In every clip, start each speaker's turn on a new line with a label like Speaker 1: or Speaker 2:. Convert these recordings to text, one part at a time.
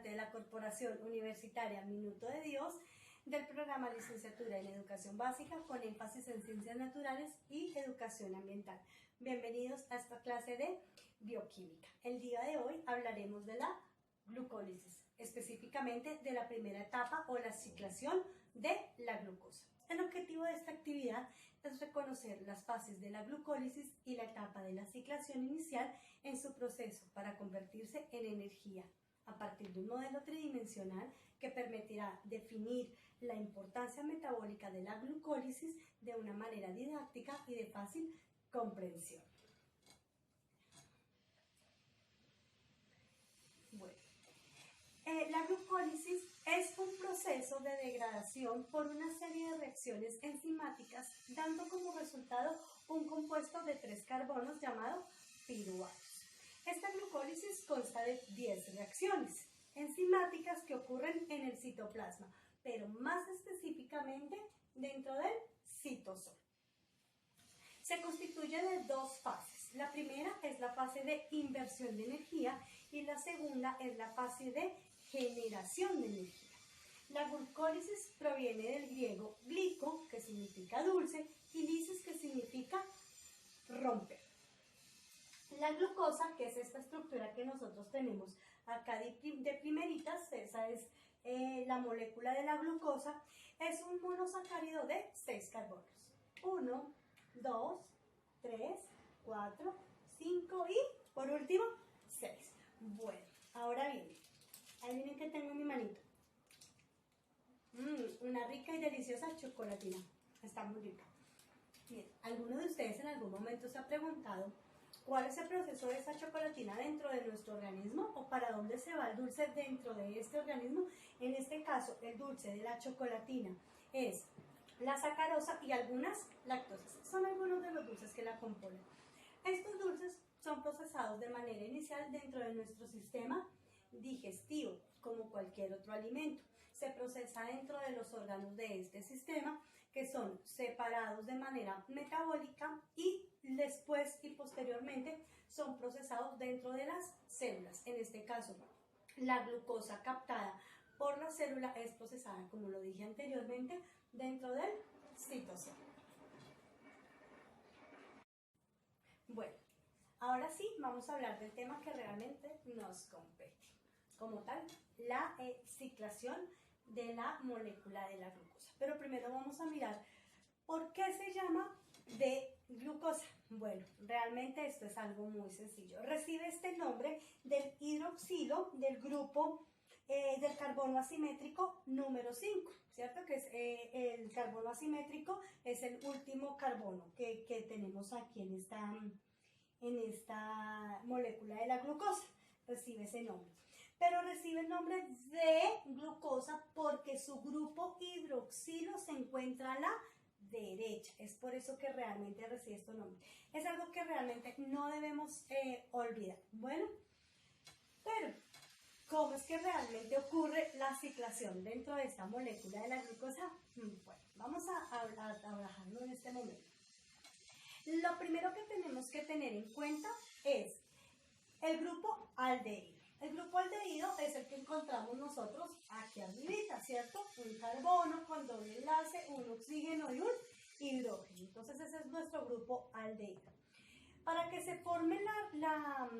Speaker 1: estudiante de la Corporación Universitaria Minuto de Dios del programa Licenciatura en Educación Básica con énfasis en Ciencias Naturales y Educación Ambiental. Bienvenidos a esta clase de Bioquímica. El día de hoy hablaremos de la glucólisis, específicamente de la primera etapa o la ciclación de la glucosa. El objetivo de esta actividad es reconocer las fases de la glucólisis y la etapa de la ciclación inicial en su proceso para convertirse en energía a partir de un modelo tridimensional que permitirá definir la importancia metabólica de la glucólisis de una manera didáctica y de fácil comprensión. Bueno. La glucólisis es un proceso de degradación por una serie de reacciones enzimáticas, dando como resultado un compuesto de 3 carbonos llamado piruvatos. Esta glucólisis consta de 10 reacciones enzimáticas que ocurren en el citoplasma, pero más específicamente dentro del citosol. Se constituye de 2 fases. La primera es la fase de inversión de energía y la segunda es la fase de generación de energía. La glucólisis proviene del griego glico, que significa dulce, y lisis, que significa romper. La glucosa, que es esta estructura que nosotros tenemos acá de primeritas, esa es la molécula de la glucosa, es un monosacárido de 6 carbonos. 1, 2, 3, 4, 5 y, por último, 6. Bueno, ahora bien, ahí miren que tengo en mi manito. Una rica y deliciosa chocolatina. Está muy rica. Bien, ¿alguno de ustedes en algún momento se ha preguntado cuál es el proceso de esta chocolatina dentro de nuestro organismo o para dónde se va el dulce dentro de este organismo? En este caso, el dulce de la chocolatina es la sacarosa y algunas lactosas. Son algunos de los dulces que la componen. Estos dulces son procesados de manera inicial dentro de nuestro sistema digestivo, como cualquier otro alimento. Se procesa dentro de los órganos de este sistema, que son separados de manera metabólica y después y posteriormente son procesados dentro de las células. En este caso, la glucosa captada por la célula es procesada, como lo dije anteriormente, dentro del citosol. Bueno, ahora sí vamos a hablar del tema que realmente nos compete. Como tal, la ciclación de la molécula de la glucosa. Pero primero vamos a mirar por qué se llama de glucosa. Bueno, realmente esto es algo muy sencillo. Recibe este nombre del hidroxilo del grupo del carbono asimétrico número 5, ¿cierto? Que es el carbono asimétrico, es el último carbono que tenemos aquí en esta molécula de la glucosa. Recibe ese nombre. Pero recibe el nombre de glucosa porque su grupo hidroxilo se encuentra a la derecha. Es por eso que realmente recibe este nombre. Es algo que realmente no debemos olvidar. Bueno, pero ¿cómo es que realmente ocurre la ciclación dentro de esta molécula de la glucosa? Bueno, vamos a trabajarlo en este momento. Lo primero que tenemos que tener en cuenta es el grupo aldehído. El grupo aldehído es el que encontramos nosotros aquí arribita, ¿cierto? Un carbono con doble enlace, un oxígeno y un hidrógeno. Entonces ese es nuestro grupo aldehído. Para que se forme la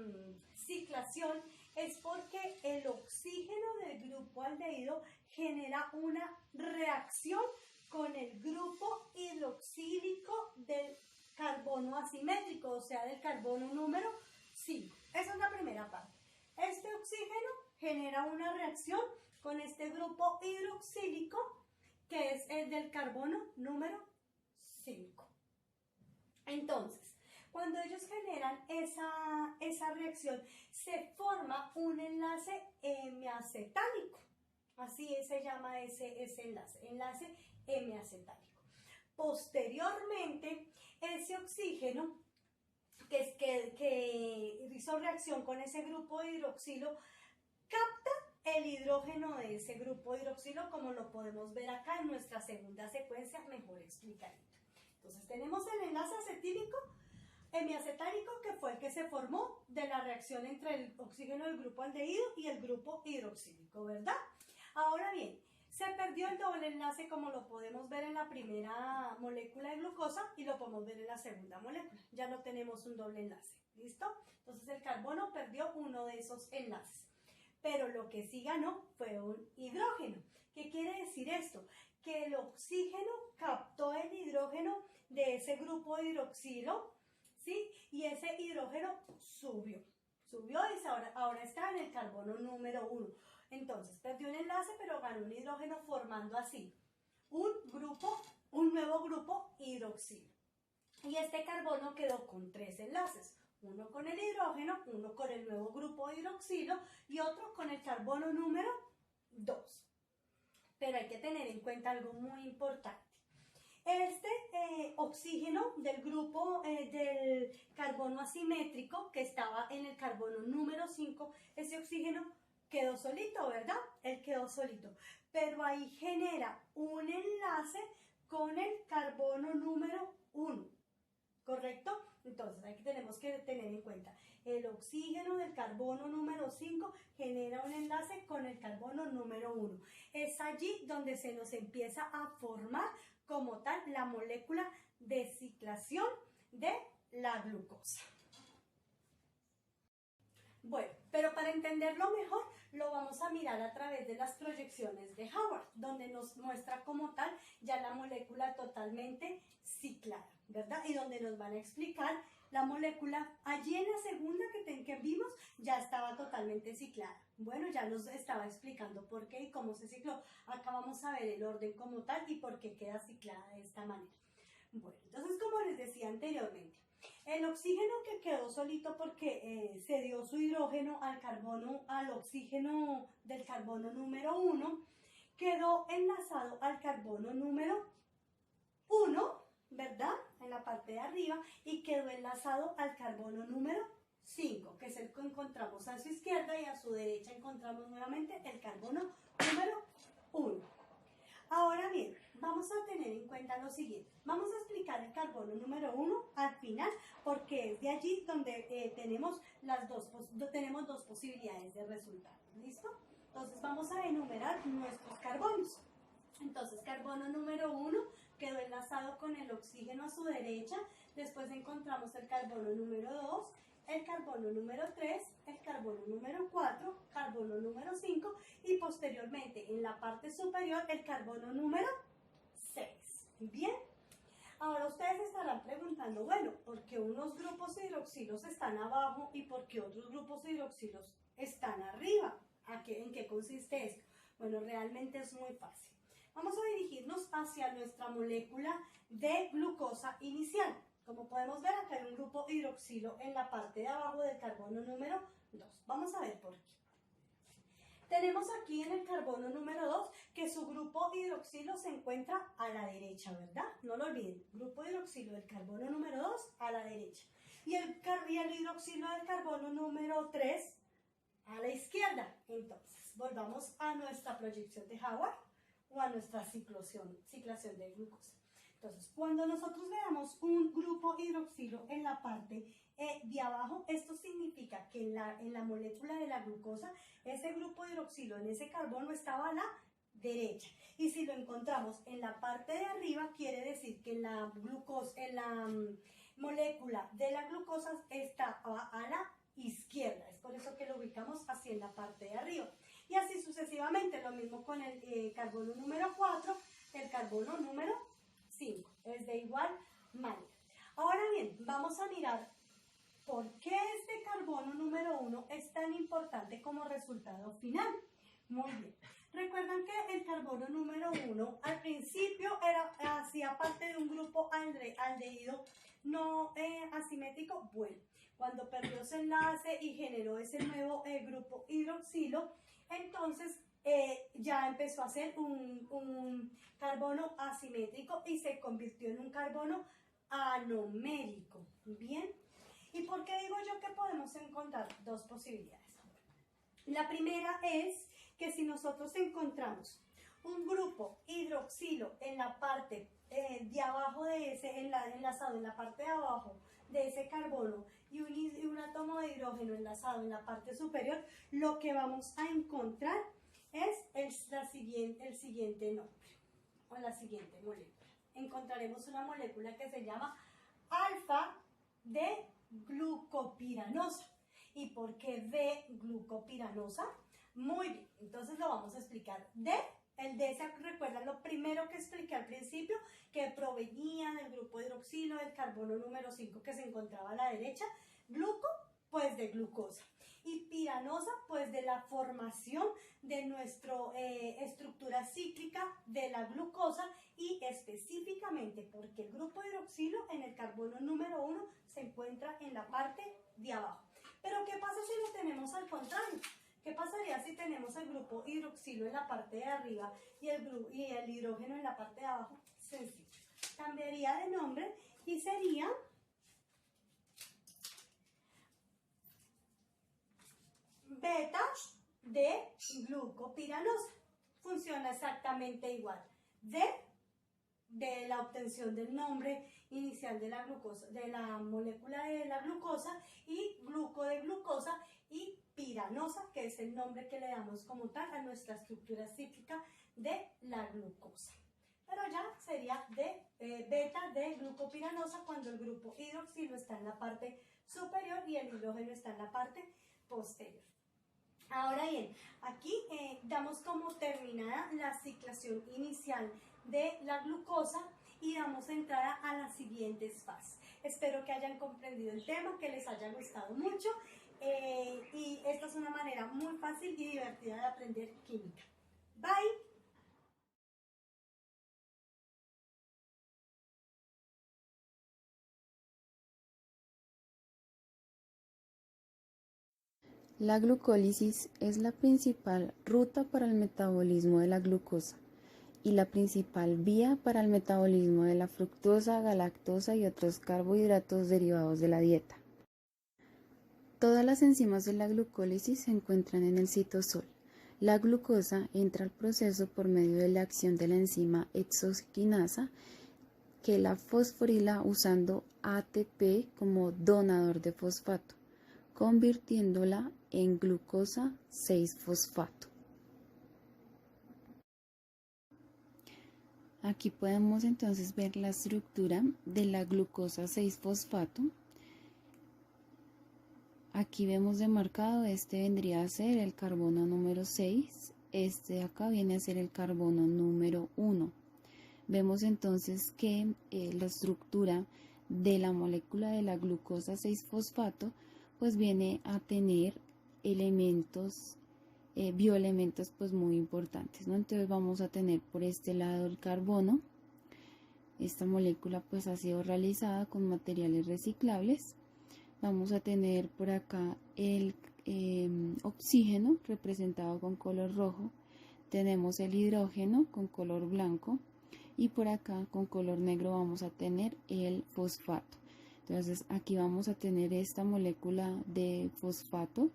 Speaker 1: ciclación es porque el oxígeno del grupo aldehído genera una reacción con el grupo hidroxílico del carbono asimétrico, o sea, del carbono número 5. Esa es la primera parte. Este oxígeno genera una reacción con este grupo hidroxílico que es el del carbono número 5. Entonces, cuando ellos generan esa reacción, se forma un enlace hemiacetálico. Así se llama ese enlace hemiacetálico. Posteriormente, ese oxígeno que hizo reacción con ese grupo de hidroxilo, capta el hidrógeno de ese grupo de hidroxilo, como lo podemos ver acá en nuestra segunda secuencia, mejor explicadito. Entonces tenemos el enlace acetílico hemiacetálico, que fue el que se formó de la reacción entre el oxígeno del grupo aldehído y el grupo hidroxílico, ¿verdad? Ahora bien, se perdió el doble enlace, como lo podemos ver en la primera molécula de glucosa y lo podemos ver en la segunda molécula. Ya no tenemos un doble enlace, ¿listo? Entonces el carbono perdió uno de esos enlaces, pero lo que sí ganó fue un hidrógeno. ¿Qué quiere decir esto? Que el oxígeno captó el hidrógeno de ese grupo hidroxilo, ¿sí? Y ese hidrógeno subió y ahora está en el carbono número 1. Entonces, perdió un enlace, pero ganó un hidrógeno formando así un nuevo grupo hidroxilo. Y este carbono quedó con 3 enlaces. Uno con el hidrógeno, uno con el nuevo grupo hidroxilo y otro con el carbono número 2. Pero hay que tener en cuenta algo muy importante. Este oxígeno del grupo del carbono asimétrico que estaba en el carbono número 5, ese oxígeno quedó solito, ¿verdad? Él quedó solito. Pero ahí genera un enlace con el carbono número 1, ¿correcto? Entonces, aquí tenemos que tener en cuenta, el oxígeno del carbono número 5 genera un enlace con el carbono número 1. Es allí donde se nos empieza a formar como tal la molécula de ciclación de la glucosa. Bueno, pero para entenderlo mejor, lo vamos a mirar a través de las proyecciones de Howard, donde nos muestra como tal ya la molécula totalmente ciclada, ¿verdad? Y donde nos van a explicar la molécula. Allí en la segunda que vimos ya estaba totalmente ciclada. Bueno, ya nos estaba explicando por qué y cómo se cicló. Acá vamos a ver el orden como tal y por qué queda ciclada de esta manera. Bueno, entonces como les decía anteriormente, el oxígeno que quedó solito porque se dio su hidrógeno al oxígeno del carbono número 1, quedó enlazado al carbono número 1, ¿verdad? En la parte de arriba, y quedó enlazado al carbono número 5, que es el que encontramos a su izquierda, y a su derecha encontramos nuevamente el carbono número 1. Ahora bien, vamos a tener en cuenta lo siguiente. Vamos a explicar el carbono número 1 al final, porque es de allí donde tenemos dos posibilidades de resultado. ¿Listo? Entonces vamos a enumerar nuestros carbonos. Entonces, carbono número 1 quedó enlazado con el oxígeno a su derecha. Después encontramos el carbono número 2, el carbono número 3, el carbono número 4, carbono número 5 y posteriormente en la parte superior el carbono número 6. ¿Bien? Ahora ustedes estarán preguntando, bueno, ¿por qué unos grupos hidroxilos están abajo y por qué otros grupos hidroxilos están arriba? ¿En qué consiste esto? Bueno, realmente es muy fácil. Vamos a dirigirnos hacia nuestra molécula de glucosa inicial. Como podemos ver, acá hay un grupo hidroxilo en la parte de abajo del carbono número 2. Vamos a ver por qué. Tenemos aquí en el carbono número 2 que su grupo hidroxilo se encuentra a la derecha, ¿verdad? No lo olviden, grupo hidroxilo del carbono número 2 a la derecha. Y el hidroxilo del carbono número 3 a la izquierda. Entonces, volvamos a nuestra proyección de Howard o a nuestra ciclación de glucosa. Entonces, cuando nosotros veamos un grupo hidroxilo en la parte de abajo, esto significa que en la molécula de la glucosa, ese grupo hidroxilo en ese carbono estaba a la derecha. Y si lo encontramos en la parte de arriba, quiere decir que la molécula de la glucosa estaba a la izquierda. Es por eso que lo ubicamos así en la parte de arriba. Y así sucesivamente, lo mismo con el carbono número 4, el carbono número 5, es de igual manera. Ahora bien, vamos a mirar por qué este carbono número 1 es tan importante como resultado final. Muy bien. Recuerdan que el carbono número 1 al principio hacía parte de un grupo aldehído no asimétrico. Bueno, cuando perdió ese enlace y generó ese nuevo grupo hidroxilo, entonces ya empezó a ser un carbono asimétrico y se convirtió en un carbono anomérico. Bien. ¿Y por qué digo yo que podemos encontrar dos posibilidades? La primera es que si nosotros encontramos un grupo hidroxilo en la parte de abajo de ese, enlazado en la parte de abajo de ese carbono y un átomo de hidrógeno enlazado en la parte superior, lo que vamos a encontrar es el siguiente nombre o la siguiente molécula. Encontraremos una molécula que se llama alfa de glucopiranosa. ¿Y por qué de glucopiranosa? Muy bien, entonces lo vamos a explicar. El D, ¿se recuerdan lo primero que expliqué al principio? Que provenía del grupo hidroxilo del carbono número 5 que se encontraba a la derecha. Gluco, pues de glucosa. Y piranosa, pues de la formación de nuestra estructura cíclica de la glucosa y específicamente porque el grupo hidroxilo en el carbono número 1 se encuentra en la parte de abajo. Pero ¿qué pasa si lo tenemos al contrario? ¿Qué pasaría si tenemos el grupo hidroxilo en la parte de arriba y el hidrógeno en la parte de abajo? Sencillo. Cambiaría de nombre y sería beta de glucopiranosa. Funciona exactamente igual. De la obtención del nombre inicial de la glucosa, de la molécula de la glucosa, y gluco de glucosa, y piranosa, que es el nombre que le damos como tal a nuestra estructura cíclica de la glucosa. Pero ya sería beta de glucopiranosa cuando el grupo hidroxilo está en la parte superior y el hidrógeno está en la parte posterior. Ahora bien, aquí damos como terminada la ciclación inicial de la glucosa y damos entrada a las siguientes fases. Espero que hayan comprendido el tema, que les haya gustado mucho y esta es una manera muy fácil y divertida de aprender química. Bye.
Speaker 2: La glucólisis es la principal ruta para el metabolismo de la glucosa y la principal vía para el metabolismo de la fructosa, galactosa y otros carbohidratos derivados de la dieta. Todas las enzimas de la glucólisis se encuentran en el citosol. La glucosa entra al proceso por medio de la acción de la enzima hexoquinasa que la fosforila usando ATP como donador de fosfato, convirtiéndola en glucosa 6-fosfato. Aquí podemos entonces ver la estructura de la glucosa 6-fosfato. Aquí vemos demarcado, este vendría a ser el carbono número 6, este de acá viene a ser el carbono número 1. Vemos entonces que la estructura de la molécula de la glucosa 6-fosfato pues viene a tener elementos, bioelementos pues muy importantes, ¿no? Entonces vamos a tener por este lado el carbono. Esta molécula pues ha sido realizada con materiales reciclables. Vamos a tener por acá el oxígeno representado con color rojo. Tenemos el hidrógeno con color blanco y por acá con color negro vamos a tener el fosfato. Entonces aquí vamos a tener esta molécula de fosfato,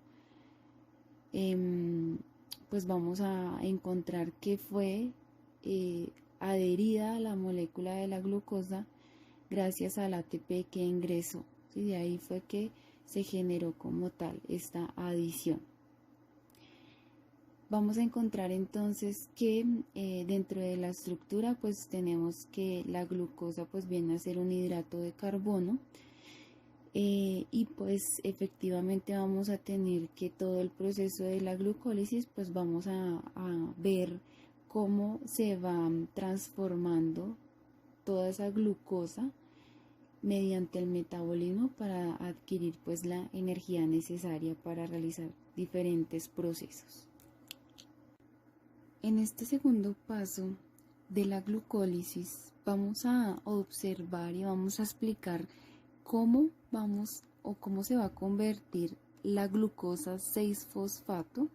Speaker 2: pues vamos a encontrar que fue adherida a la molécula de la glucosa gracias al ATP que ingresó. ¿Sí? De ahí fue que se generó como tal esta adición. Vamos a encontrar entonces que dentro de la estructura pues tenemos que la glucosa pues viene a ser un hidrato de carbono y pues efectivamente vamos a tener que todo el proceso de la glucólisis pues vamos a ver cómo se va transformando toda esa glucosa mediante el metabolismo para adquirir pues la energía necesaria para realizar diferentes procesos. En este segundo paso de la glucólisis vamos a observar y vamos a explicar cómo se va a convertir la glucosa 6-fosfato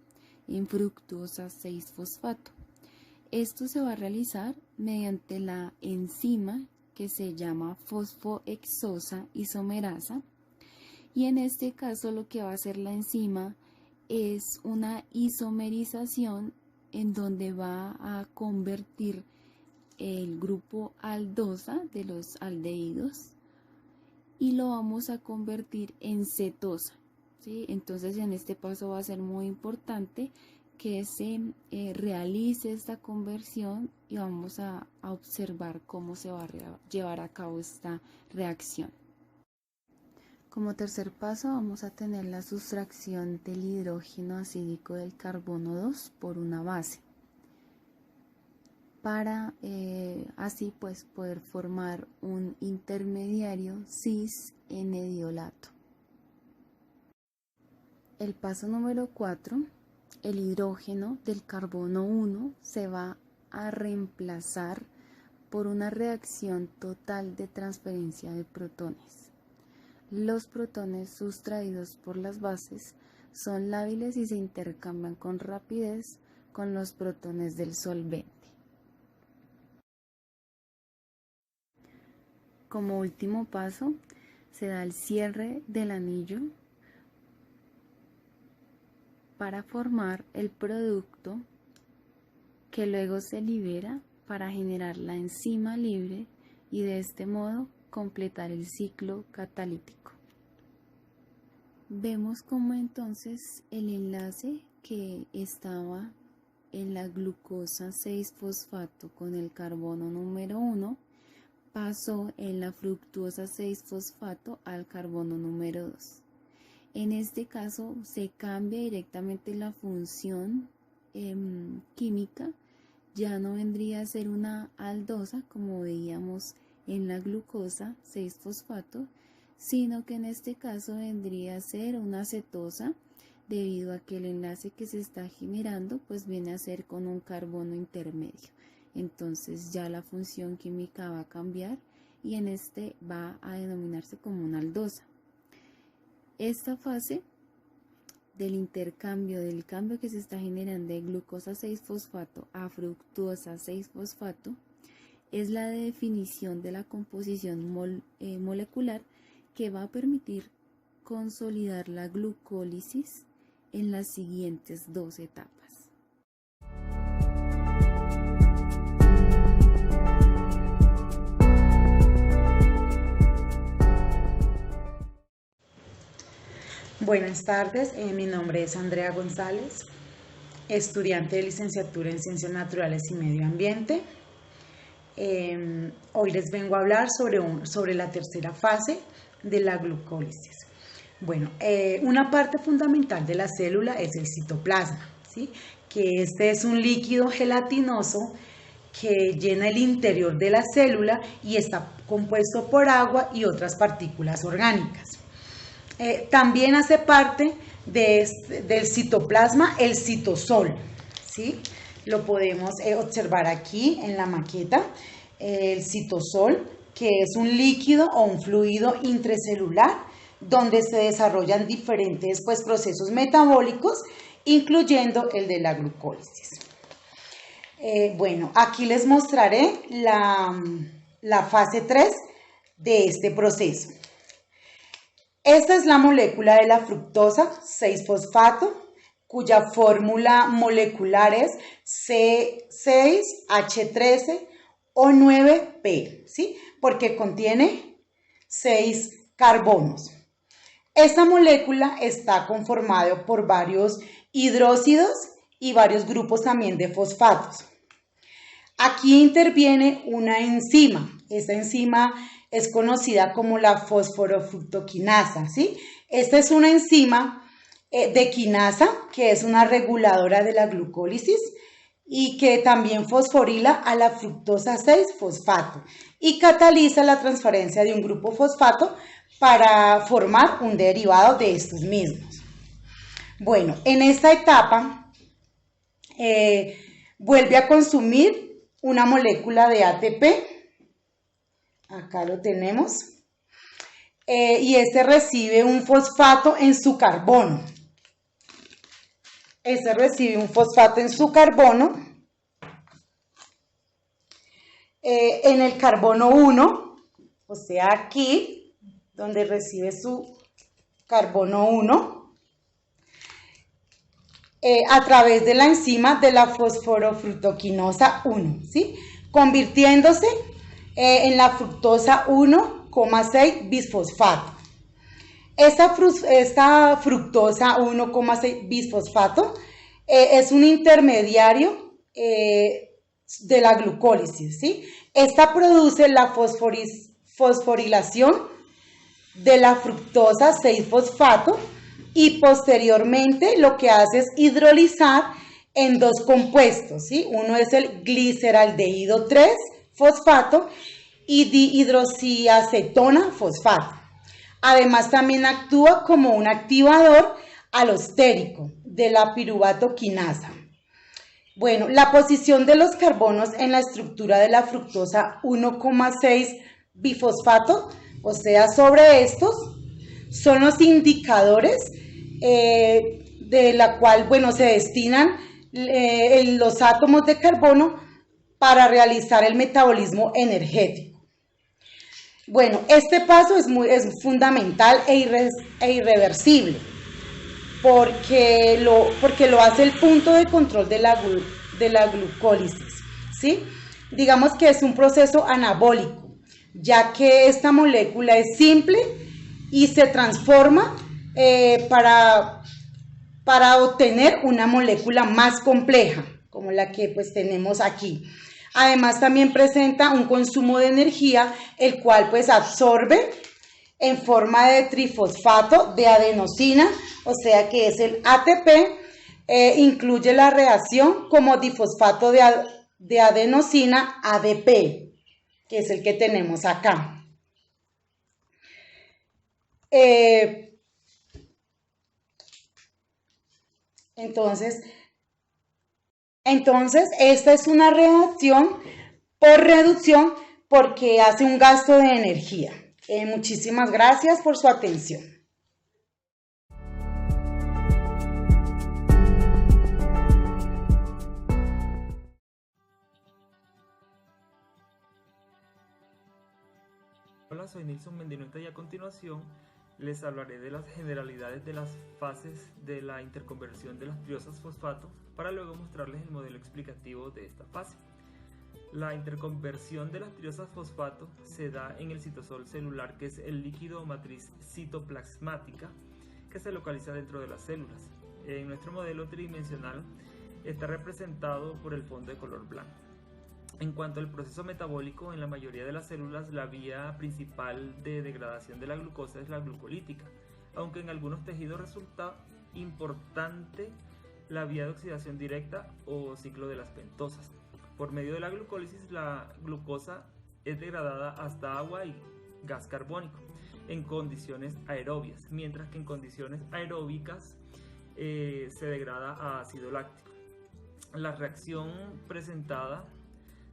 Speaker 2: en fructosa 6-fosfato. Esto se va a realizar mediante la enzima que se llama fosfohexosa isomerasa y en este caso lo que va a hacer la enzima es una isomerización en donde va a convertir el grupo aldosa de los aldehídos y lo vamos a convertir en cetosa, ¿sí? Entonces en este paso va a ser muy importante que se realice esta conversión y vamos a observar cómo se va a llevar a cabo esta reacción. Como tercer paso vamos a tener la sustracción del hidrógeno acídico del carbono 2 por una base para así pues poder formar un intermediario cis N-diolato. El paso número 4, el hidrógeno del carbono 1 se va a reemplazar por una reacción total de transferencia de protones. Los protones sustraídos por las bases son lábiles y se intercambian con rapidez con los protones del solvente. Como último paso, se da el cierre del anillo para formar el producto que luego se libera para generar la enzima libre y de este modo completar el ciclo catalítico. Vemos cómo entonces el enlace que estaba en la glucosa 6-fosfato con el carbono número 1 pasó en la fructuosa 6-fosfato al carbono número 2. En este caso se cambia directamente la función química, ya no vendría a ser una aldosa como veíamos en la glucosa 6-fosfato, sino que en este caso vendría a ser una cetosa debido a que el enlace que se está generando pues viene a ser con un carbono intermedio. Entonces ya la función química va a cambiar y en este va a denominarse como una aldosa. Esta fase del intercambio, del cambio que se está generando de glucosa 6-fosfato a fructuosa 6-fosfato, es la definición de la composición molecular que va a permitir consolidar la glucólisis en las siguientes dos etapas.
Speaker 3: Buenas tardes, mi nombre es Andrea González, estudiante de licenciatura en Ciencias Naturales y Medio Ambiente. Hoy les vengo a hablar sobre la tercera fase de la glucólisis. Bueno, una parte fundamental de la célula es el citoplasma, ¿sí? Que este es un líquido gelatinoso que llena el interior de la célula y está compuesto por agua y otras partículas orgánicas. También hace parte del citoplasma el citosol, ¿sí? Lo podemos observar aquí en la maqueta, el citosol, que es un líquido o un fluido intracelular donde se desarrollan diferentes procesos metabólicos, incluyendo el de la glucólisis. Bueno, aquí les mostraré la fase 3 de este proceso. Esta es la molécula de la fructosa 6-fosfato, cuya fórmula molecular es C6H13O9P, ¿sí? Porque contiene 6 carbonos. Esta molécula está conformada por varios hidróxidos y varios grupos también de fosfatos. Aquí interviene una enzima. Esta enzima es conocida como la fosforofructoquinasa, ¿sí? Esta es una enzima de quinasa que es una reguladora de la glucólisis y que también fosforila a la fructosa 6-fosfato y cataliza la transferencia de un grupo fosfato para formar un derivado de estos mismos. Bueno, en esta etapa vuelve a consumir una molécula de ATP. Acá lo tenemos. Y este recibe un fosfato en su carbono. Este recibe un fosfato en su carbono. En el carbono 1, o sea aquí, donde recibe su carbono 1, a través de la enzima de la fosforofructoquinosa 1, ¿sí? Convirtiéndose en la fructosa 1,6 bisfosfato. Esta fructosa 1,6 bisfosfato es un intermediario de la glucólisis, ¿sí? Esta produce la fosforilación de la fructosa 6-fosfato y posteriormente lo que hace es hidrolizar en dos compuestos, ¿sí? Uno es el gliceraldehído 3-fosfato y dihidroxiacetona fosfato. Además también actúa como un activador alostérico de la piruvato quinasa. Bueno, la posición de los carbonos en la estructura de la fructosa 1,6 bifosfato, o sea, sobre estos, son los indicadores de la cual, bueno, se destinan los átomos de carbono para realizar el metabolismo energético. Bueno, este paso es fundamental e irreversible porque lo hace el punto de control de la glucólisis, ¿sí? Digamos que es un proceso anabólico, ya que esta molécula es simple y se transforma para obtener una molécula más compleja, como la que pues tenemos aquí. Además también presenta un consumo de energía, el cual pues absorbe en forma de trifosfato de adenosina, o sea que es el ATP, incluye la reacción como difosfato de adenosina ADP, que es el que tenemos acá. Entonces, esta es una reacción por reducción porque hace un gasto de energía. Muchísimas gracias por su atención.
Speaker 4: Hola, soy Nilson Mendoneta y a continuación les hablaré de las generalidades de las fases de la interconversión de las triosas fosfato para luego mostrarles el modelo explicativo de esta fase. La interconversión de las triosas fosfato se da en el citosol celular, que es el líquido o matriz citoplasmática que se localiza dentro de las células. En nuestro modelo tridimensional está representado por el fondo de color blanco. En cuanto al proceso metabólico, en la mayoría de las células la vía principal de degradación de la glucosa es la glucolítica, aunque en algunos tejidos resulta importante la vía de oxidación directa o ciclo de las pentosas. Por medio de la glucólisis, la glucosa es degradada hasta agua y gas carbónico en condiciones aerobias, mientras que en condiciones aeróbicas se degrada a ácido láctico. La reacción presentada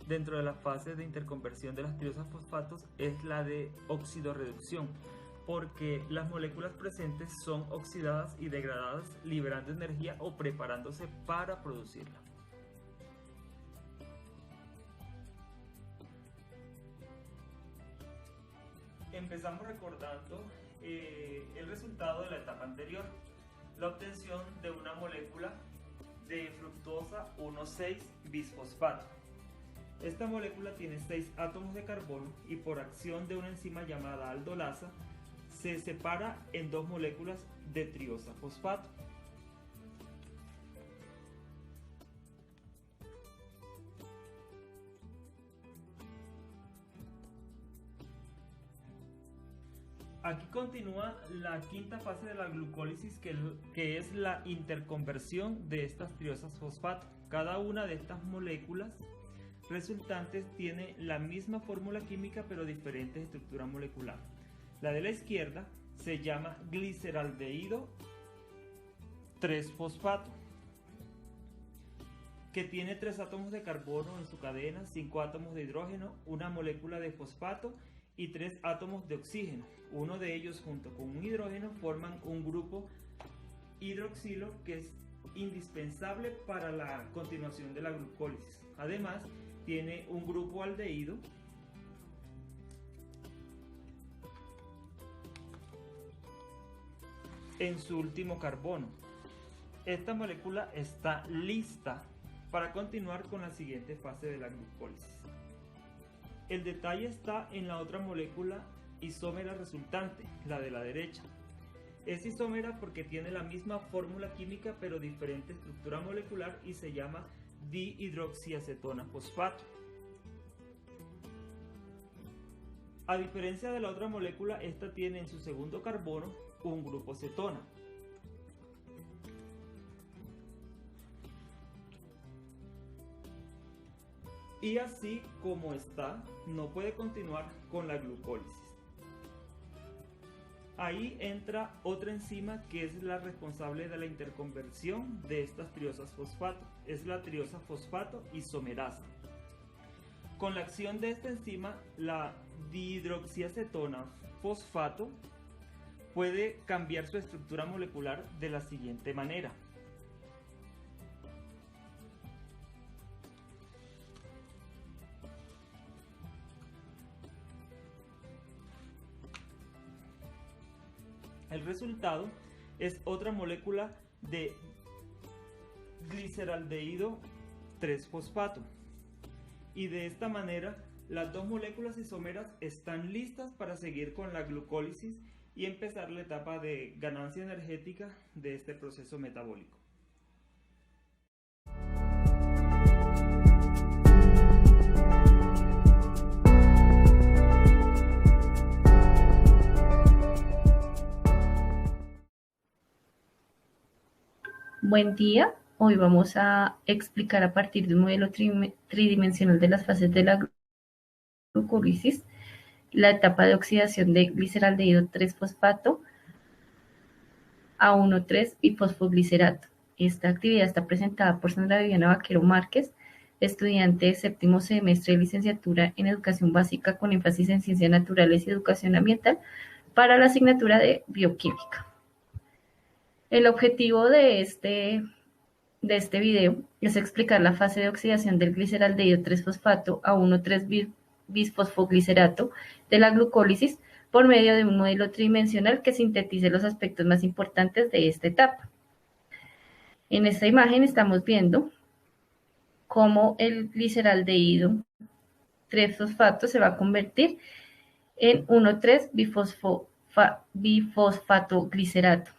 Speaker 4: dentro de las fases de interconversión de las triosas fosfatos es la de oxidorreducción, porque las moléculas presentes son oxidadas y degradadas, liberando energía o preparándose para producirla. Empezamos recordando el resultado de la etapa anterior, la obtención de una molécula de fructosa 1,6 bisfosfato. Esta molécula tiene 6 átomos de carbono y por acción de una enzima llamada aldolasa se separa en 2 moléculas de triosa fosfato. Aquí continúa la quinta fase de la glucólisis, que es la interconversión de estas triosas fosfato. Cada una de estas moléculas resultantes tiene la misma fórmula química pero diferente estructura molecular. La de la izquierda se llama gliceraldehído 3-fosfato, que tiene 3 átomos de carbono en su cadena, 5 átomos de hidrógeno, una molécula de fosfato y 3 átomos de oxígeno. Uno de ellos junto con un hidrógeno forman un grupo hidroxilo que es indispensable para la continuación de la glucólisis. Además, tiene un grupo aldehído en su último carbono. esta molécula está lista para continuar con la siguiente fase de la glucólisis. El detalle está en la otra molécula isómera resultante, la de la derecha. Es isómera porque tiene la misma fórmula química pero diferente estructura molecular y se llama dihidroxiacetona fosfato. A diferencia de la otra molécula, esta tiene en su segundo carbono un grupo cetona. Y así como está, no puede continuar con la glucólisis. Ahí entra otra enzima que es la responsable de la interconversión de estas triosas fosfato. Es la triosa fosfato isomerasa. Con la acción de esta enzima, la dihidroxiacetona fosfato puede cambiar su estructura molecular de la siguiente manera. El resultado es otra molécula de gliceraldehído 3-fosfato. Y de esta manera, las dos moléculas isómeras están listas para seguir con la glucólisis y empezar la etapa de ganancia energética de este proceso metabólico.
Speaker 5: Buen día, hoy vamos a explicar a partir de un modelo tridimensional de las fases de la glucólisis la etapa de oxidación de gliceraldehído 3-fosfato a 1,3-bifosfoglicerato. Esta actividad está presentada por Sandra Viviana Vaquero Márquez, estudiante de séptimo semestre de licenciatura en Educación Básica con énfasis en Ciencias Naturales y Educación Ambiental para la asignatura de Bioquímica. El objetivo de este video es explicar la fase de oxidación del gliceraldehído 3-fosfato a 1,3-bisfosfoglicerato de la glucólisis por medio de un modelo tridimensional que sintetice los aspectos más importantes de esta etapa. En esta imagen estamos viendo cómo el gliceraldehído 3-fosfato se va a convertir en 1,3-bifosfatoglicerato.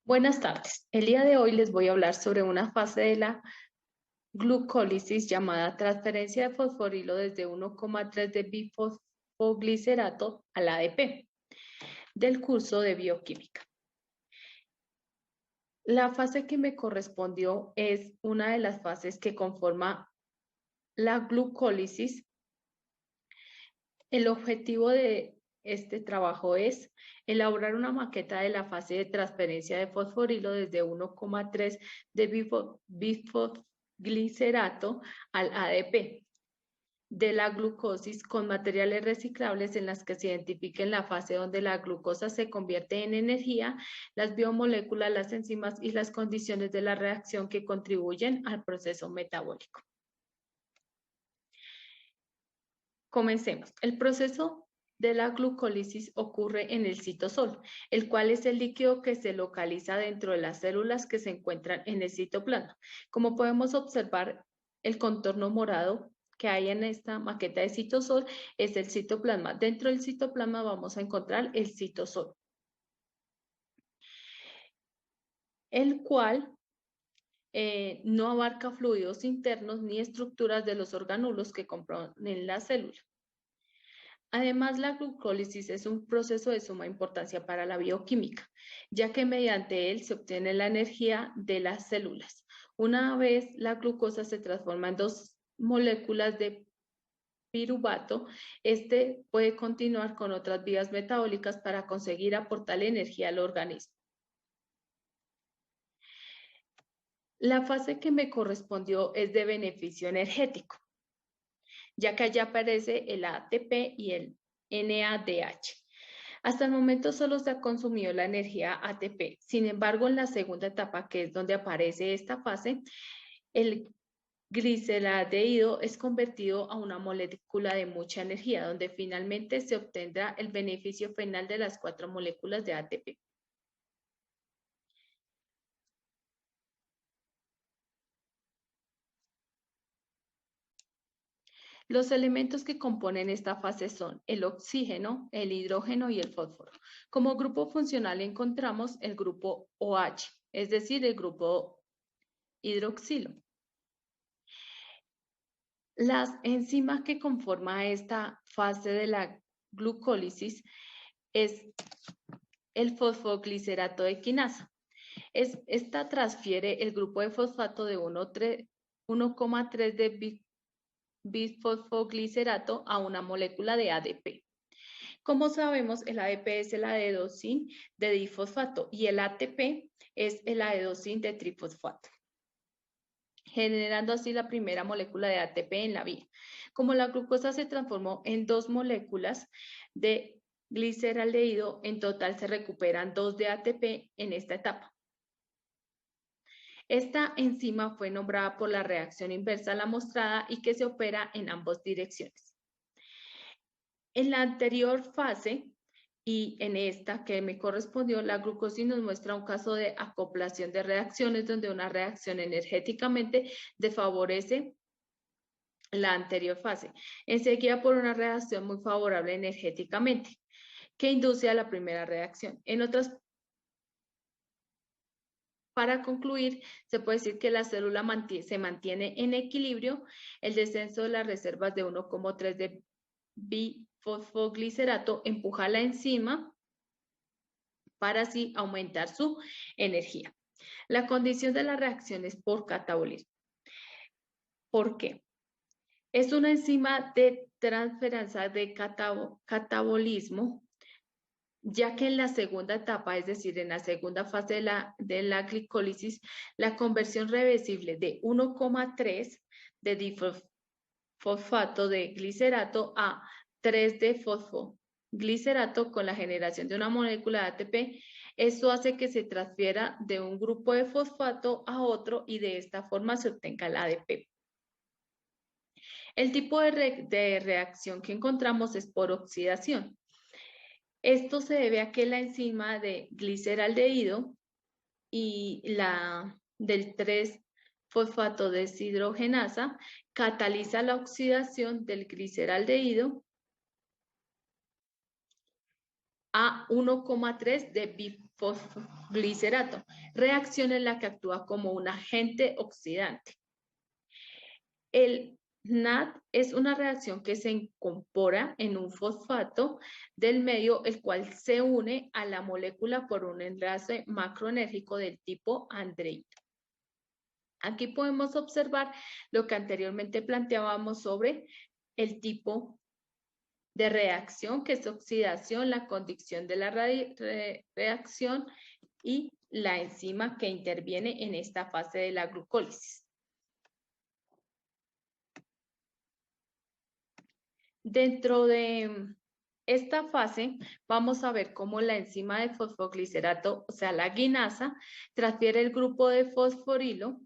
Speaker 5: Buenas tardes. El día de hoy les voy a hablar sobre una fase de la glucólisis llamada transferencia de fosforilo desde 1,3 de bifosfoglicerato al ADP del curso de bioquímica. La fase que me correspondió es una de las fases que conforma la glucólisis. El objetivo de este trabajo es elaborar una maqueta de la fase de transferencia de fosforilo desde 1,3 de bifosglicerato al ADP de la glucosis con materiales reciclables en las que se identifiquen la fase donde la glucosa se convierte en energía, las biomoléculas, las enzimas y las condiciones de la reacción que contribuyen al proceso metabólico. Comencemos. El proceso de la glucólisis ocurre en el citosol, el cual es el líquido que se localiza dentro de las células que se encuentran en el citoplasma. Como podemos observar, el contorno morado que hay en esta maqueta de citosol es el citoplasma. Dentro del citoplasma vamos a encontrar el citosol, el cual no abarca fluidos internos ni estructuras de los orgánulos que componen la célula. Además, la glucólisis es un proceso de suma importancia para la bioquímica, ya que mediante él se obtiene la energía de las células. Una vez la glucosa se transforma en dos moléculas de piruvato, este puede continuar con otras vías metabólicas para conseguir aportar energía al organismo. La fase que me correspondió es de beneficio energético, ya que allá aparece el ATP y el NADH. Hasta el momento solo se ha consumido la energía ATP. Sin embargo, en la segunda etapa, que es donde aparece esta fase, el gliceraldehído es convertido a una molécula de mucha energía, donde finalmente se obtendrá el beneficio final de las 4 moléculas de ATP. Los elementos que componen esta fase son el oxígeno, el hidrógeno y el fósforo. Como grupo funcional encontramos el grupo OH, es decir, el grupo hidroxilo. Las enzimas que conforman esta fase de la glucólisis es el fosfoglicerato de quinasa. Esta transfiere el grupo de fosfato de 1,3 de bisfosfoglicerato a una molécula de ADP. Como sabemos, el ADP es el adenosín de difosfato y el ATP es el adenosín de trifosfato, generando así la primera molécula de ATP en la vía. Como la glucosa se transformó en 2 moléculas de gliceraldehído, en total se recuperan 2 de ATP en esta etapa. Esta enzima fue nombrada por la reacción inversa a la mostrada y que se opera en ambas direcciones. En la anterior fase y en esta que me correspondió, la glucosis nos muestra un caso de acoplación de reacciones donde una reacción energéticamente desfavorece la anterior fase, enseguida por una reacción muy favorable energéticamente, que induce a la primera reacción. Para concluir, se puede decir que la célula se mantiene en equilibrio, el descenso de las reservas de 1,3 de bifosfoglicerato empuja a la enzima para así aumentar su energía. La condición de la reacción es por catabolismo. ¿Por qué? Es una enzima de transferencia de catabolismo, ya que en la segunda etapa, es decir, en la segunda fase de la glicólisis, la conversión reversible de 1,3 de difosfato de glicerato a 3 de fosfoglicerato con la generación de una molécula de ATP, esto hace que se transfiera de un grupo de fosfato a otro y de esta forma se obtenga el ADP. El tipo de reacción que encontramos es por oxidación. Esto se debe a que la enzima de gliceraldehído y la del 3-fosfato deshidrogenasa cataliza la oxidación del gliceraldehído a 1,3 de bifosfoglicerato, reacción en la que actúa como un agente oxidante. El NAD es una reacción que se incorpora en un fosfato del medio, el cual se une a la molécula por un enlace macroenérgico del tipo andreído. Aquí podemos observar lo que anteriormente planteábamos sobre el tipo de reacción, que es oxidación, la conducción de la reacción y la enzima que interviene en esta fase de la glucólisis. Dentro de esta fase vamos a ver cómo la enzima de fosfoglicerato, o sea, la guinasa, transfiere el grupo de fosforilo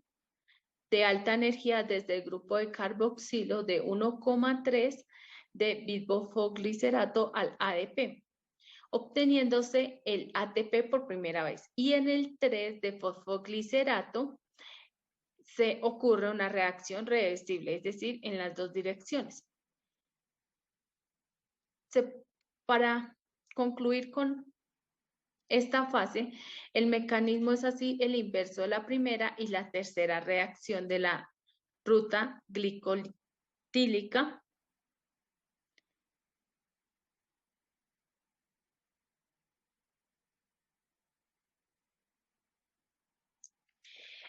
Speaker 5: de alta energía desde el grupo de carboxilo de 1,3 de bisfosfoglicerato al ADP, obteniéndose el ATP por primera vez. Y en el 3 de fosfoglicerato se ocurre una reacción reversible, es decir, en las dos direcciones. Para concluir con esta fase, el mecanismo es así el inverso de la primera y la tercera reacción de la ruta glicotílica.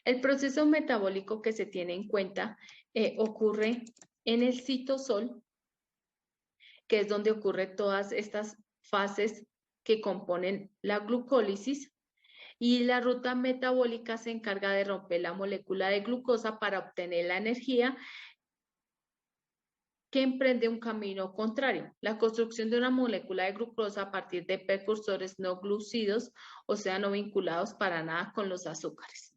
Speaker 5: El proceso metabólico que se tiene en cuenta ocurre en el citosol, que es donde ocurren todas estas fases que componen la glucólisis, y la ruta metabólica se encarga de romper la molécula de glucosa para obtener la energía
Speaker 6: que emprende un camino contrario, la construcción de una molécula de glucosa a partir de precursores no glucidos, o sea, no vinculados para nada con los azúcares.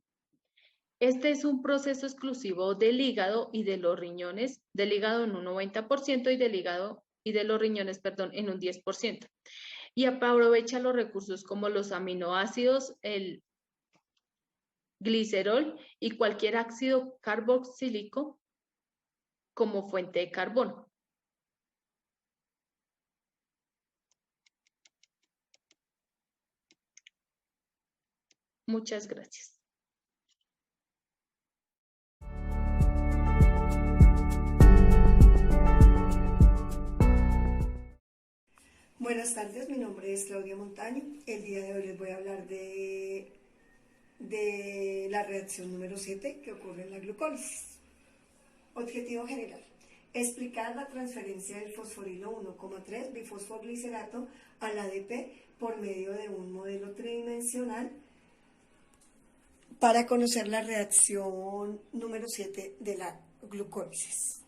Speaker 6: Este es un proceso exclusivo del hígado y de los riñones, del hígado en un 90% y del hígado y de los riñones, perdón, en un 10%. Y aprovecha los recursos como los aminoácidos, el glicerol y cualquier ácido carboxílico como fuente de carbono. Muchas gracias.
Speaker 7: Buenas tardes, mi nombre es Claudia Montaño. El día de hoy les voy a hablar de la reacción número 7 que ocurre en la glucólisis. Objetivo general: explicar la transferencia del fosforilo 1,3 bifosfoglicerato al ADP por medio de un modelo tridimensional para conocer la reacción número 7 de la glucólisis.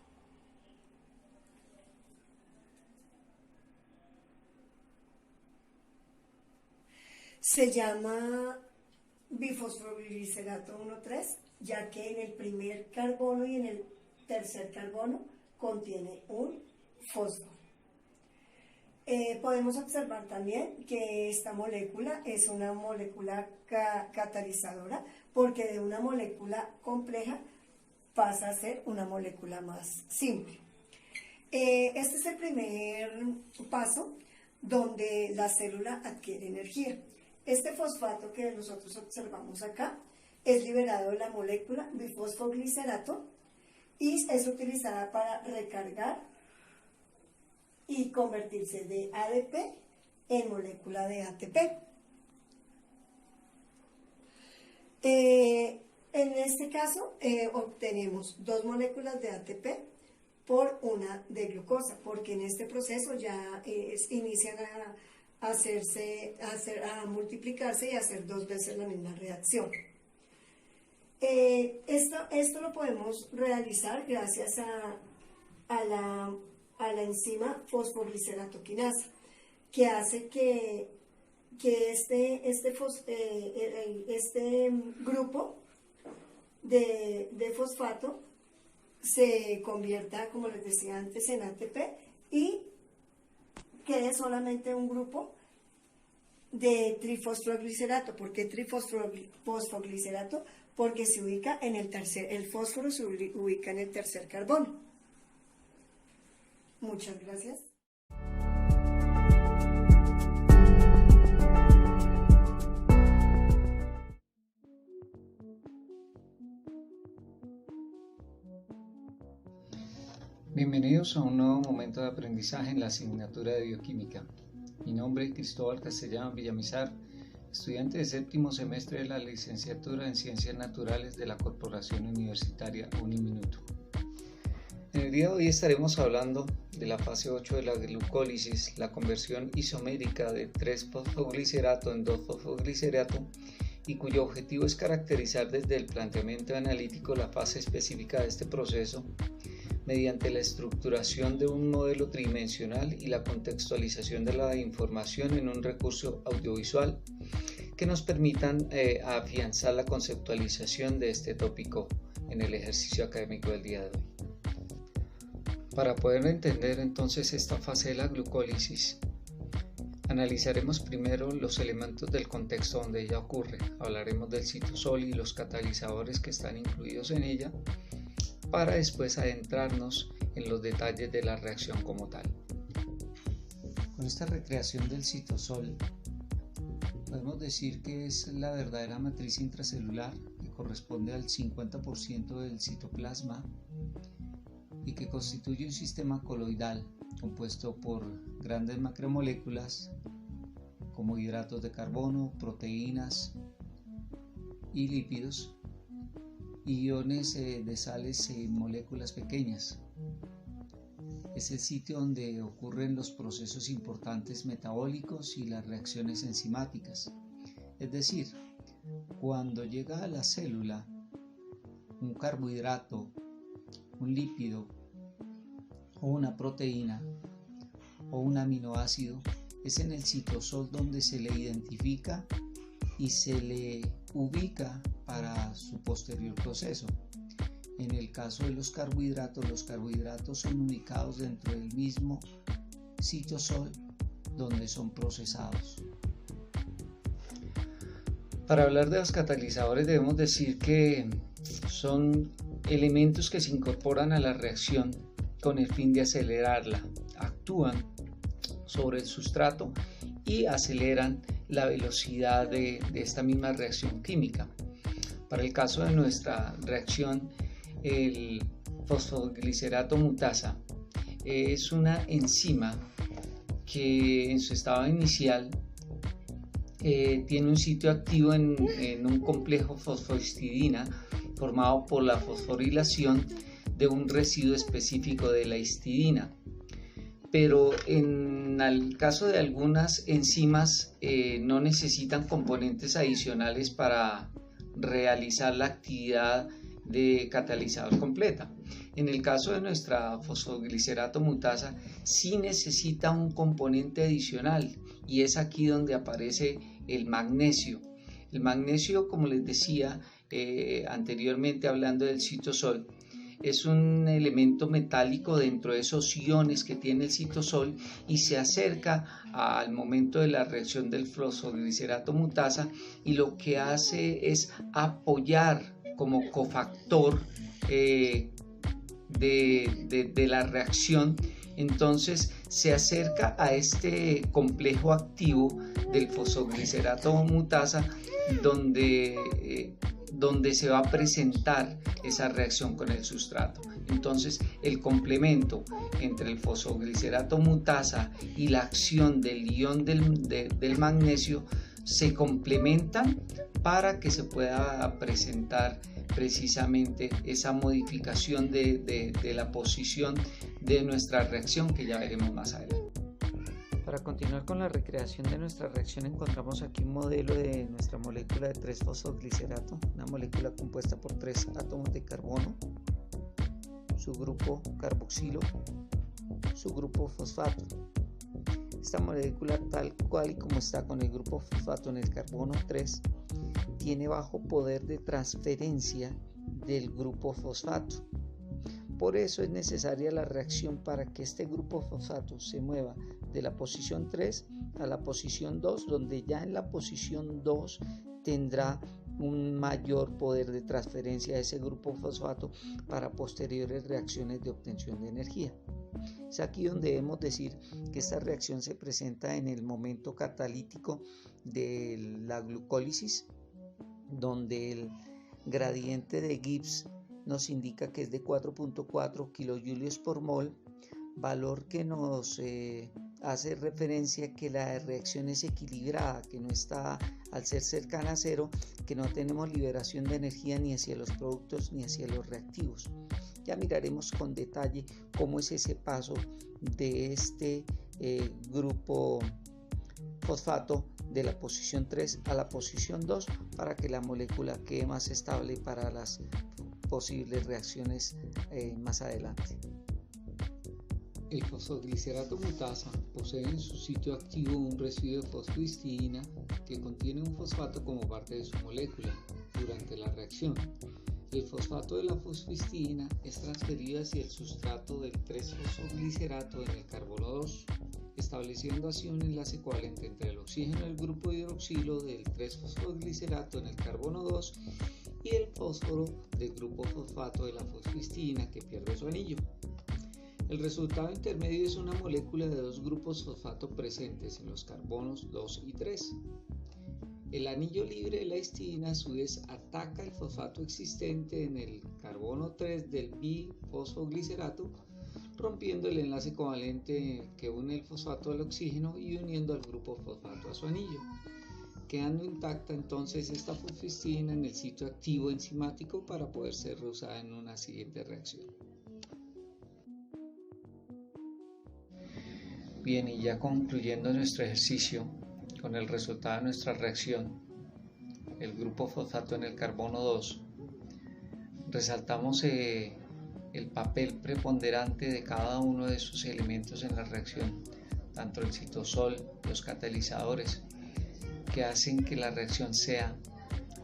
Speaker 7: Se llama bifosfoglicerato 1,3, ya que en el primer carbono y en el tercer carbono contiene un fósforo. Podemos observar también que esta molécula es una molécula catalizadora, porque de una molécula compleja pasa a ser una molécula más simple. Este es el primer paso donde la célula adquiere energía. Este fosfato que nosotros observamos acá es liberado de la molécula bifosfoglicerato y es utilizada para recargar y convertirse de ADP en molécula de ATP. En este caso obtenemos 2 moléculas de ATP por una de glucosa, porque en este proceso ya inician a multiplicarse y a hacer 2 veces la misma reacción. Esto lo podemos realizar gracias a la enzima fosfoglicerato-quinasa, que hace que este grupo de fosfato se convierta, como les decía antes, en ATP y quede solamente un grupo de trifosfoglicerato. ¿Por qué trifosfoglicerato? Porque se ubica en el fósforo se ubica en el tercer carbono. Muchas gracias.
Speaker 8: Bienvenidos a un nuevo momento de aprendizaje en la asignatura de bioquímica. Mi nombre es Cristóbal Castellán Villamizar, estudiante de 7º semestre de la licenciatura en Ciencias Naturales de la Corporación Universitaria Uniminuto. En el día de hoy estaremos hablando de la fase 8 de la glucólisis, la conversión isomérica de 3-fosfoglicerato en 2-fosfoglicerato, y cuyo objetivo es caracterizar desde el planteamiento analítico la fase específica de este proceso mediante la estructuración de un modelo tridimensional y la contextualización de la información en un recurso audiovisual que nos permitan afianzar la conceptualización de este tópico en el ejercicio académico del día de hoy. Para poder entender entonces esta fase de la glucólisis, analizaremos primero los elementos del contexto donde ella ocurre. Hablaremos del citosol y los catalizadores que están incluidos en ella, para después adentrarnos en los detalles de la reacción como tal. Con esta recreación del citosol, podemos decir que es la verdadera matriz intracelular que corresponde al 50% del citoplasma y que constituye un sistema coloidal compuesto por grandes macromoléculas como hidratos de carbono, proteínas y lípidos, y iones de sales y moléculas pequeñas. Es el sitio donde ocurren los procesos importantes metabólicos y las reacciones enzimáticas. Es decir, cuando llega a la célula un carbohidrato, un lípido o una proteína o un aminoácido, es en el citosol donde se le identifica y se le ubica para su posterior proceso. En el caso de los carbohidratos son ubicados dentro del mismo citosol donde son procesados. Para hablar de los catalizadores debemos decir que son elementos que se incorporan a la reacción con el fin de acelerarla. Actúan sobre el sustrato y aceleran la velocidad de esta misma reacción química. Para el caso de nuestra reacción, el fosfoglicerato mutasa es una enzima que en su estado inicial tiene un sitio activo en un complejo fosfohistidina formado por la fosforilación de un residuo específico de la histidina. Pero en el caso de algunas enzimas no necesitan componentes adicionales para realizar la actividad de catalizador completa. En el caso de nuestra fosfoglicerato mutasa sí necesita un componente adicional y es aquí donde aparece el magnesio. El magnesio, como les decía anteriormente hablando del citosol, es un elemento metálico dentro de esos iones que tiene el citosol y se acerca al momento de la reacción del fosfoglicerato mutasa y lo que hace es apoyar como cofactor de la reacción. Entonces se acerca a este complejo activo del fosfoglicerato mutasa donde se va a presentar esa reacción con el sustrato. Entonces el complemento entre el fosfoglicerato mutasa y la acción del ion del magnesio se complementan para que se pueda presentar precisamente esa modificación de la posición de nuestra reacción que ya veremos más adelante. Para continuar con la recreación de nuestra reacción encontramos aquí un modelo de nuestra molécula de 3-fosfoglicerato, una molécula compuesta por 3 átomos de carbono, su grupo carboxilo, su grupo fosfato. Esta molécula tal cual y como está con el grupo fosfato en el carbono 3 tiene bajo poder de transferencia del grupo fosfato. Por eso es necesaria la reacción para que este grupo fosfato se mueva de la posición 3 a la posición 2, donde ya en la posición 2 tendrá un mayor poder de transferencia de ese grupo fosfato para posteriores reacciones de obtención de energía. Es aquí donde debemos decir que esta reacción se presenta en el momento catalítico de la glucólisis, donde el gradiente de Gibbs nos indica que es de 4.4 kilojoules por mol, valor que nos hace referencia que la reacción es equilibrada, que no está al ser cercana a cero, que no tenemos liberación de energía ni hacia los productos ni hacia los reactivos. Ya miraremos con detalle cómo es ese paso de este grupo fosfato de la posición 3 a la posición 2 para que la molécula quede más estable para las posibles reacciones más adelante. El fosfoglicerato mutasa posee en su sitio activo un residuo de fosfohistidina que contiene un fosfato como parte de su molécula. Durante la reacción, el fosfato de la fosfohistidina es transferido hacia el sustrato del 3-fosfoglicerato en el carbono 2, estableciendo así un enlace covalente entre el oxígeno del grupo hidroxilo del 3-fosfoglicerato en el carbono 2 y el fósforo del grupo fosfato de la fosfohistidina que pierde su anillo. El resultado intermedio es una molécula de 2 grupos fosfato presentes en los carbonos 2 y 3. El anillo libre de la histidina a su vez ataca el fosfato existente en el carbono 3 del bifosfoglicerato, rompiendo el enlace covalente que une el fosfato al oxígeno y uniendo al grupo fosfato a su anillo, quedando intacta entonces esta fosfihistidina en el sitio activo enzimático para poder ser reusada en una siguiente reacción. Bien, y ya concluyendo nuestro ejercicio con el resultado de nuestra reacción, el grupo fosfato en el carbono 2, resaltamos el papel preponderante de cada uno de sus elementos en la reacción, tanto el citosol, los catalizadores, que hacen que la reacción sea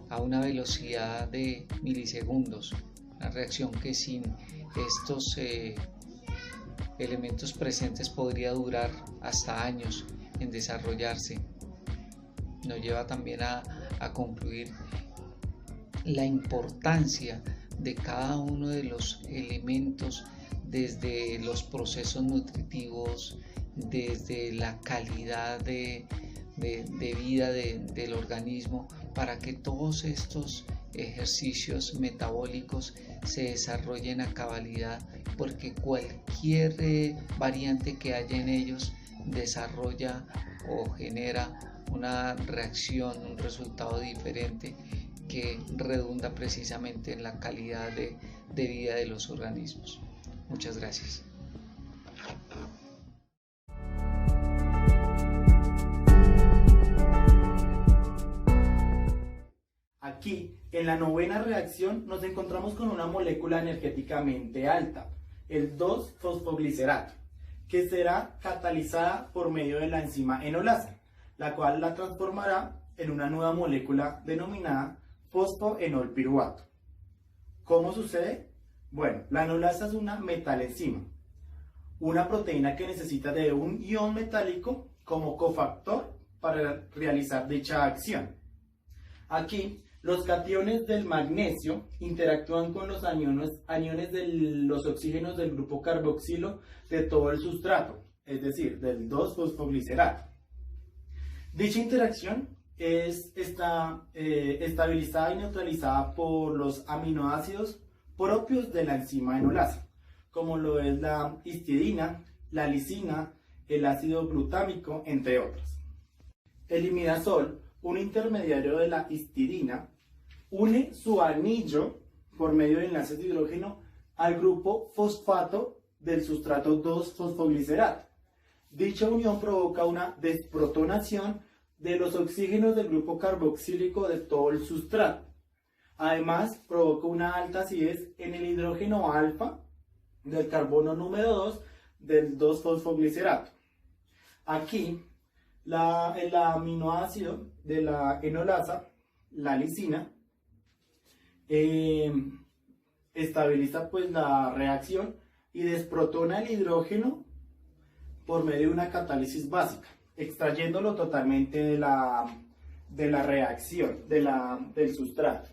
Speaker 8: a una velocidad de milisegundos, una reacción que sin estos elementos presentes podría durar hasta años en desarrollarse. Nos lleva también a concluir la importancia de cada uno de los elementos, desde los procesos nutritivos, desde la calidad de vida del organismo, para que todos estos ejercicios metabólicos se desarrollen a cabalidad, porque cualquier variante que haya en ellos desarrolla o genera una reacción, un resultado diferente que redunda precisamente en la calidad de vida de los organismos. Muchas gracias.
Speaker 9: Aquí, en la novena reacción, nos encontramos con una molécula energéticamente alta, el 2-fosfoglicerato, que será catalizada por medio de la enzima enolasa, la cual la transformará en una nueva molécula denominada fosfoenolpiruvato. ¿Cómo sucede? Bueno, la enolasa es una metalenzima, una proteína que necesita de un ion metálico como cofactor para realizar dicha acción. Aquí, los cationes del magnesio interactúan con los aniones de los oxígenos del grupo carboxilo de todo el sustrato, es decir, del 2-fosfoglicerato. Dicha interacción está estabilizada y neutralizada por los aminoácidos propios de la enzima enolasa, como lo es la histidina, la lisina, el ácido glutámico, entre otros. El imidazol, un intermediario de la histidina, une su anillo por medio de enlaces de hidrógeno al grupo fosfato del sustrato 2-fosfoglicerato. Dicha unión provoca una desprotonación de los oxígenos del grupo carboxílico de todo el sustrato. Además, provoca una alta acidez en el hidrógeno alfa del carbono número 2 del 2-fosfoglicerato. Aquí, el aminoácido de la enolasa, la lisina, estabiliza pues la reacción y desprotona el hidrógeno por medio de una catálisis básica, extrayéndolo totalmente de la reacción, del sustrato.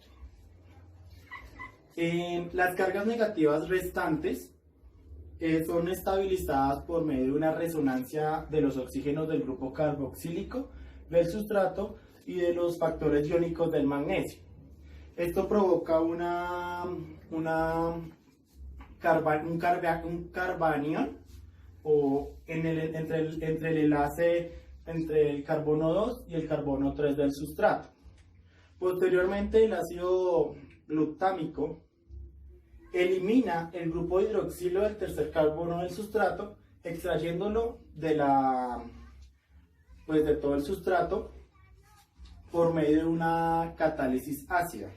Speaker 9: Las cargas negativas restantes son estabilizadas por medio de una resonancia de los oxígenos del grupo carboxílico del sustrato y de los factores iónicos del magnesio. Esto provoca un carbanión o entre el enlace entre el carbono 2 y el carbono 3 del sustrato. Posteriormente, el ácido glutámico elimina el grupo hidroxilo del tercer carbono del sustrato, extrayéndolo de todo el sustrato por medio de una catálisis ácida.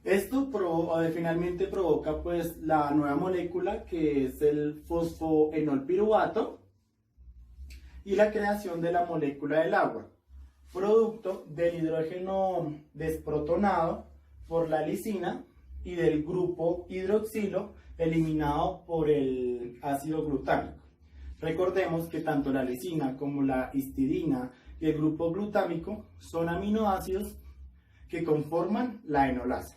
Speaker 9: Esto finalmente provoca pues la nueva molécula, que es el fosfoenolpiruvato, y la creación de la molécula del agua, producto del hidrógeno desprotonado por la lisina y del grupo hidroxilo eliminado por el ácido glutámico. Recordemos que tanto la lisina como la histidina y el grupo glutámico son aminoácidos que conforman la enolasa.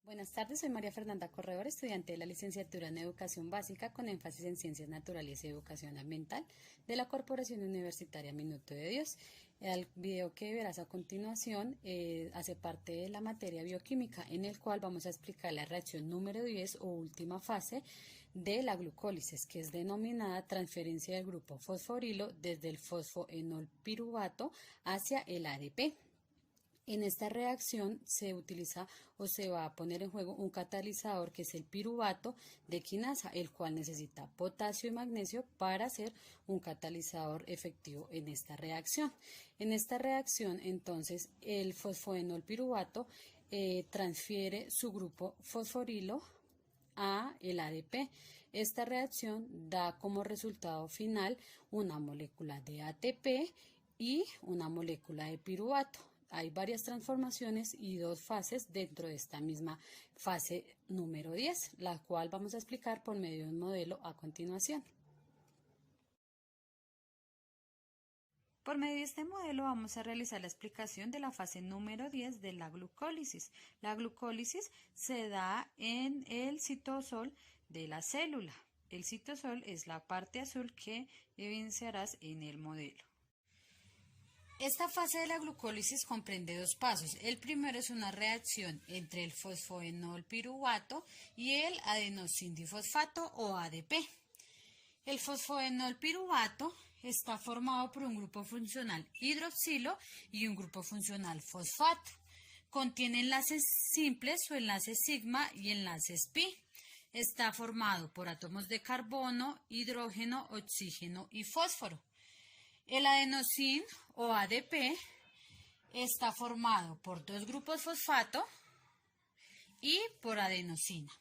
Speaker 10: Buenas tardes, soy María Fernanda Corredor, estudiante de la licenciatura en Educación Básica con énfasis en Ciencias Naturales y Educación Ambiental de la Corporación Universitaria Minuto de Dios. El video que verás a continuación hace parte de la materia bioquímica, en el cual vamos a explicar la reacción número 10 o última fase de la glucólisis, que es denominada transferencia del grupo fosforilo desde el fosfoenolpiruvato hacia el ADP. En esta reacción se utiliza o se va a poner en juego un catalizador que es el piruvato de quinasa, el cual necesita potasio y magnesio para ser un catalizador efectivo en esta reacción. En esta reacción, entonces, el fosfoenol piruvato transfiere su grupo fosforilo a el ADP. Esta reacción da como resultado final una molécula de ATP y una molécula de piruvato. Hay varias transformaciones y 2 fases dentro de esta misma fase número 10, la cual vamos a explicar por medio de un modelo a continuación. Por medio de este modelo vamos a realizar la explicación de la fase número 10 de la glucólisis. La glucólisis se da en el citosol de la célula. El citosol es la parte azul que evidenciarás en el modelo. Esta fase de la glucólisis comprende 2 pasos. El primero es una reacción entre el fosfoenol piruvato y el adenosindifosfato o ADP. El fosfoenol piruvato está formado por un grupo funcional hidroxilo y un grupo funcional fosfato. Contiene enlaces simples o enlaces sigma y enlaces pi. Está formado por átomos de carbono, hidrógeno, oxígeno y fósforo. El adenosin o ADP está formado por 2 grupos fosfato y por adenosina.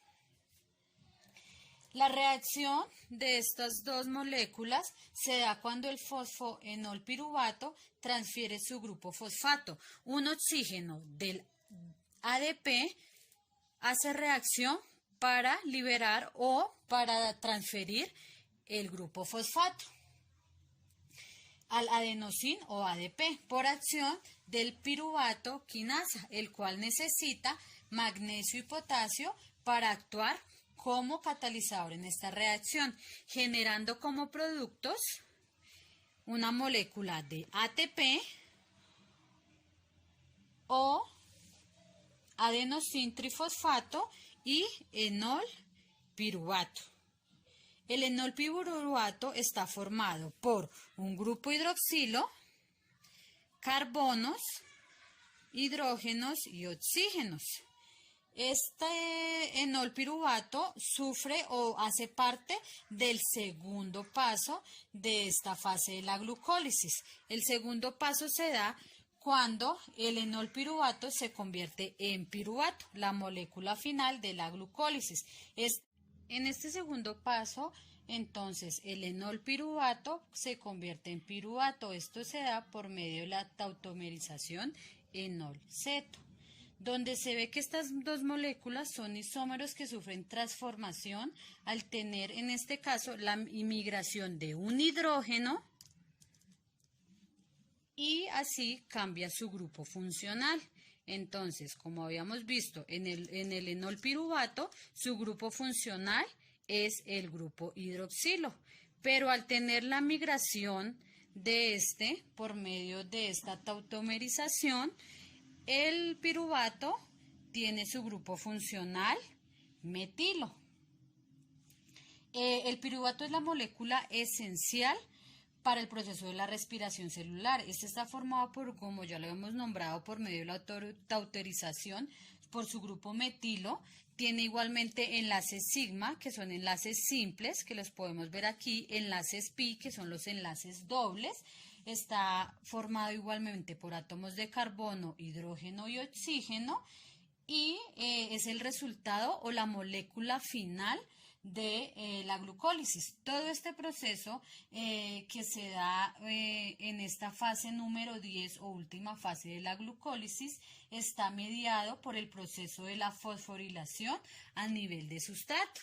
Speaker 10: La reacción de estas 2 moléculas se da cuando el fosfoenol piruvato transfiere su grupo fosfato. Un oxígeno del ADP hace reacción para liberar o para transferir el grupo fosfato al adenosin o ADP por acción del piruvato quinasa, el cual necesita magnesio y potasio para actuar como catalizador en esta reacción, generando como productos una molécula de ATP o adenosin trifosfato y enol piruvato. El enol piruvato está formado por un grupo hidroxilo, carbonos, hidrógenos y oxígenos. Este enol piruvato sufre o hace parte del segundo paso de esta fase de la glucólisis. El segundo paso se da cuando el enol piruvato se convierte en piruvato, la molécula final de la glucólisis. En este segundo paso, entonces, el enol piruvato se convierte en piruvato. Esto se da por medio de la tautomerización enol-ceto, donde se ve que estas 2 moléculas son isómeros que sufren transformación al tener, en este caso, la inmigración de un hidrógeno y así cambia su grupo funcional. Entonces, como habíamos visto en el enol piruvato, su grupo funcional es el grupo hidroxilo, pero al tener la migración de por medio de esta tautomerización, el piruvato tiene su grupo funcional metilo. El piruvato es la molécula esencial para el proceso de la respiración celular. Este está formado por, como ya lo hemos nombrado, por medio de la tautorización, por su grupo metilo. Tiene igualmente enlaces sigma, que son enlaces simples, que los podemos ver aquí, enlaces pi, que son los enlaces dobles. Está formado igualmente por átomos de carbono, hidrógeno y oxígeno, y es el resultado o la molécula final de la glucólisis. Todo este proceso que se da en esta fase número 10 o última fase de la glucólisis está mediado por el proceso de la fosforilación a nivel de sustrato.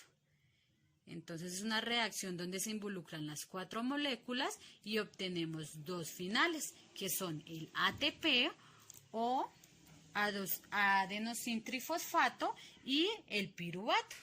Speaker 10: Entonces es una reacción donde se involucran las 4 moléculas y obtenemos 2 finales, que son el ATP o adenosin trifosfato y el piruvato.